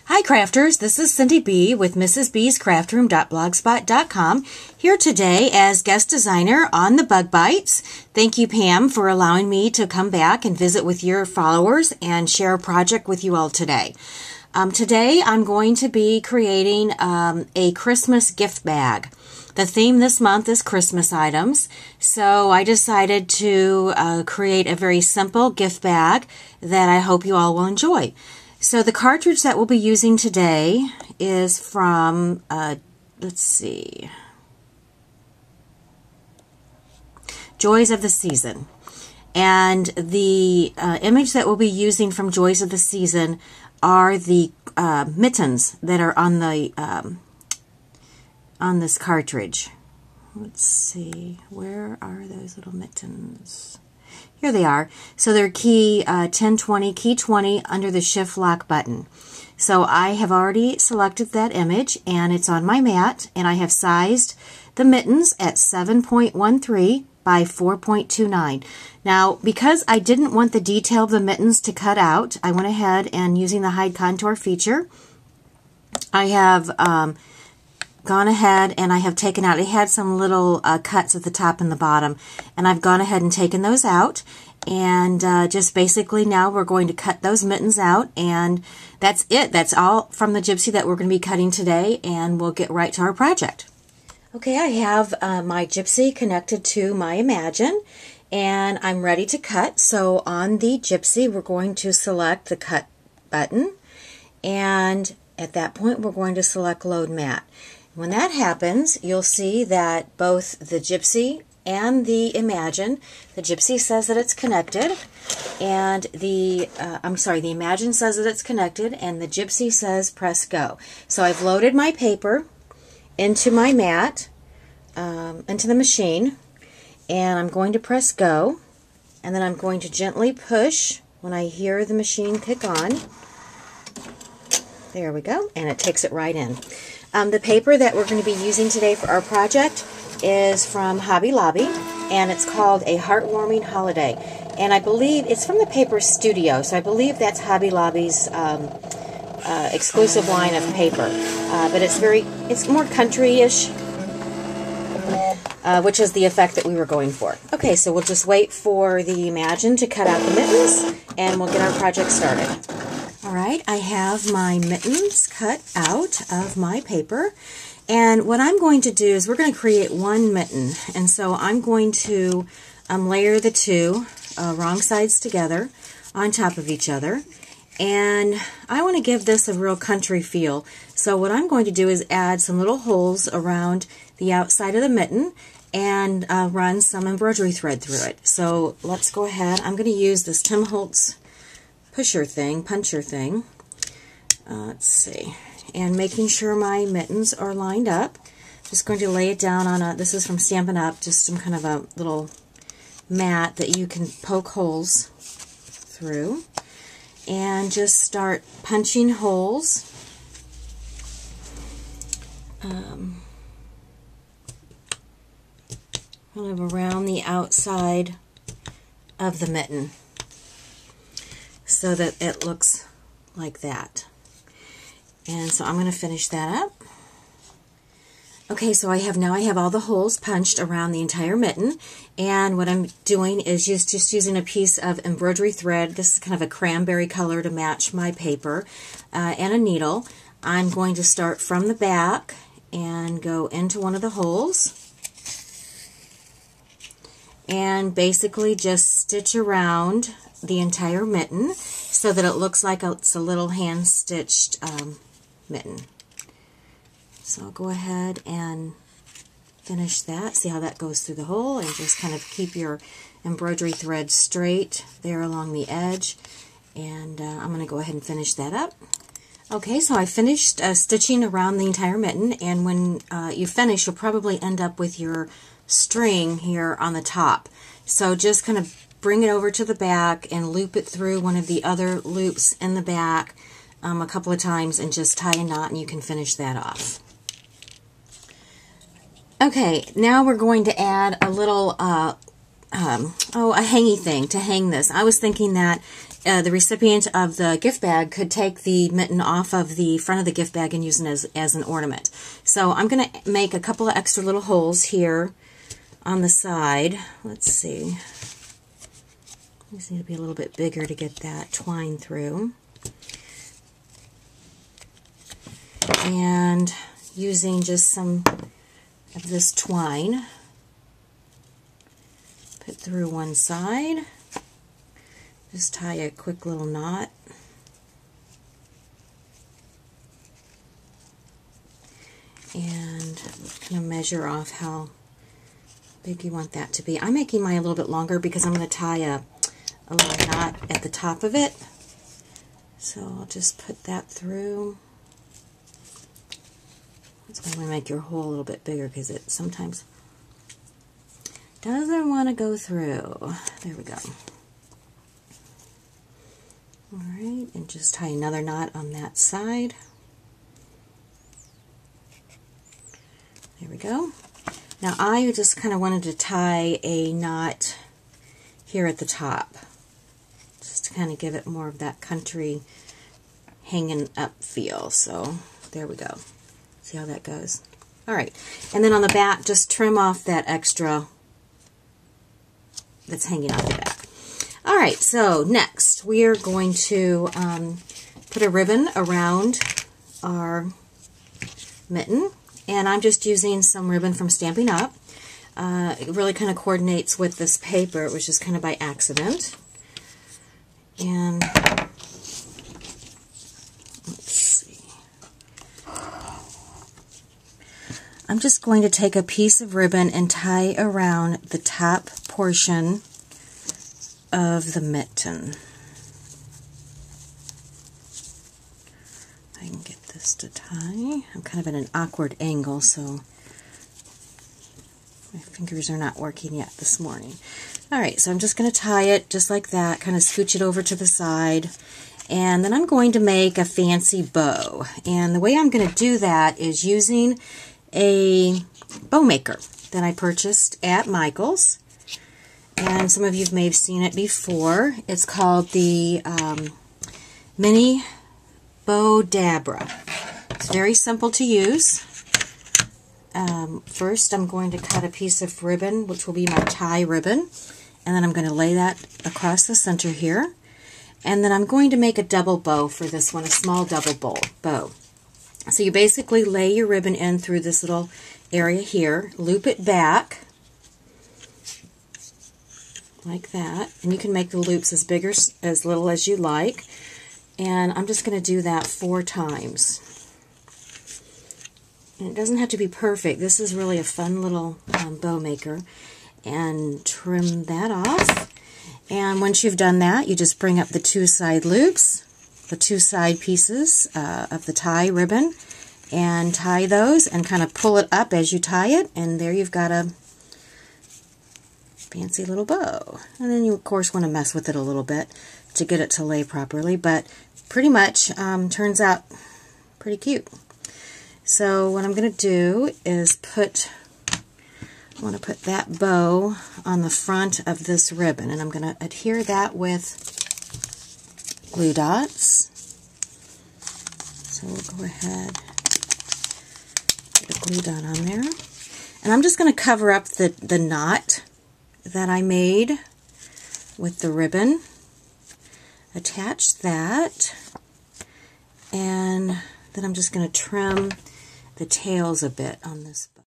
Hi crafters, this is Cindy B with mrsbscraftroom.blogspot.com here today as guest designer on the Bug Bites. Thank you, Pam, for allowing me to come back and visit with your followers and share a project with you all today. Today I'm going to be creating a Christmas gift bag. The theme this month is Christmas items, so I decided to create a very simple gift bag that I hope you all will enjoy. So the cartridge that we'll be using today is from, let's see, Joys of the Season. And the image that we'll be using from Joys of the Season are the mittens that are on the on this cartridge. Let's see, where are those little mittens? Here they are. So they're key 1020, key 20 under the shift lock button. So I have already selected that image and it's on my mat, and I have sized the mittens at 7.13 by 4.29. Now, because I didn't want the detail of the mittens to cut out, I went ahead and using the hide contour feature, I have gone ahead and I have taken out, it had some little cuts at the top and the bottom, and I've gone ahead and taken those out, and just basically now we're going to cut those mittens out, and that's it. That's all from the Gypsy that we're going to be cutting today, and we'll get right to our project. Okay, I have my Gypsy connected to my Imagine, and I'm ready to cut. So on the Gypsy we're going to select the cut button, and at that point we're going to select load mat. When that happens, you'll see that both the Gypsy and the Imagine, the Gypsy says that it's connected, and the Imagine says that it's connected, and the Gypsy says press go. So I've loaded my paper into my mat, into the machine, and I'm going to press go, and then I'm going to gently push when I hear the machine kick on. There we go, and it takes it right in. The paper that we're going to be using today for our project is from Hobby Lobby, and it's called A Heartwarming Holiday. And I believe it's from the Paper Studio, so I believe that's Hobby Lobby's exclusive line of paper. But it's more country-ish, which is the effect that we were going for. Okay, so we'll just wait for the Imagine to cut out the mittens, and we'll get our project started. Alright, I have my mittens cut out of my paper, and what I'm going to do is we're going to create one mitten, and so I'm going to layer the two wrong sides together on top of each other, and I want to give this a real country feel. So what I'm going to do is add some little holes around the outside of the mitten and run some embroidery thread through it. So let's go ahead. I'm going to use this Tim Holtz puncher thing. Let's see, and making sure my mittens are lined up. Just going to lay it down on this is from Stampin' Up, just some kind of a little mat that you can poke holes through, and just start punching holes kind of around the outside of the mitten, so that it looks like that. And so I'm going to finish that up. Okay, so I have all the holes punched around the entire mitten, and what I'm doing is just using a piece of embroidery thread. This is kind of a cranberry color to match my paper, and a needle. I'm going to start from the back and go into one of the holes, and basically just stitch around the entire mitten so that it looks like it's a little hand-stitched mitten. So I'll go ahead and finish that. See how that goes through the hole, and just kind of keep your embroidery thread straight there along the edge. And I'm going to go ahead and finish that up. Okay, so I finished stitching around the entire mitten, and when you finish, you'll probably end up with your string here on the top. So just kind of bring it over to the back and loop it through one of the other loops in the back a couple of times, and just tie a knot, and you can finish that off. Okay, now we're going to add a little a hangy thing to hang this. I was thinking that the recipient of the gift bag could take the mitten off of the front of the gift bag and use it as an ornament. So I'm going to make a couple of extra little holes here on the side. Let's see. These need to be a little bit bigger to get that twine through. And using just some of this twine, put through one side, just tie a quick little knot, and kind of measure off how big you want that to be. I'm making mine a little bit longer because I'm going to tie a little knot at the top of it. So I'll just put that through. That's why I'm going to make your hole a little bit bigger, because it sometimes doesn't want to go through. There we go. Alright, and just tie another knot on that side. There we go. Now I just kind of wanted to tie a knot here at the top, just to kind of give it more of that country hanging up feel. So there we go. See how that goes? Alright, and then on the back, just trim off that extra that's hanging off the back. Alright, so next we are going to put a ribbon around our mitten, and I'm just using some ribbon from Stampin' Up. It really kind of coordinates with this paper. It was just kind of by accident. And let's see. I'm just going to take a piece of ribbon and tie around the top portion of the mitten. I can get this to tie. I'm kind of at an awkward angle, so my fingers are not working yet this morning. Alright, so I'm just going to tie it just like that, kind of scooch it over to the side, and then I'm going to make a fancy bow. And the way I'm going to do that is using a bow maker that I purchased at Michael's, and some of you may have seen it before. It's called the Mini Bow Dabra. It's very simple to use. First I'm going to cut a piece of ribbon, which will be my tie ribbon, and then I'm going to lay that across the center here, and then I'm going to make a double bow for this one, a small double bow. So you basically lay your ribbon in through this little area here, loop it back like that, and you can make the loops as big or as little as you like, and I'm just going to do that 4 times. And it doesn't have to be perfect. This is really a fun little bow maker. And trim that off, and once you've done that, you just bring up the 2 side loops, the 2 side pieces of the tie ribbon, and tie those and kind of pull it up as you tie it, and there you've got a fancy little bow. And then you of course want to mess with it a little bit to get it to lay properly, but pretty much turns out pretty cute. So what I'm going to do is I want to put that bow on the front of this ribbon, and I'm going to adhere that with glue dots. So we'll go ahead, put a glue dot on there, and I'm just going to cover up the knot that I made with the ribbon. Attach that, and then I'm just going to trim the tails a bit on this bow.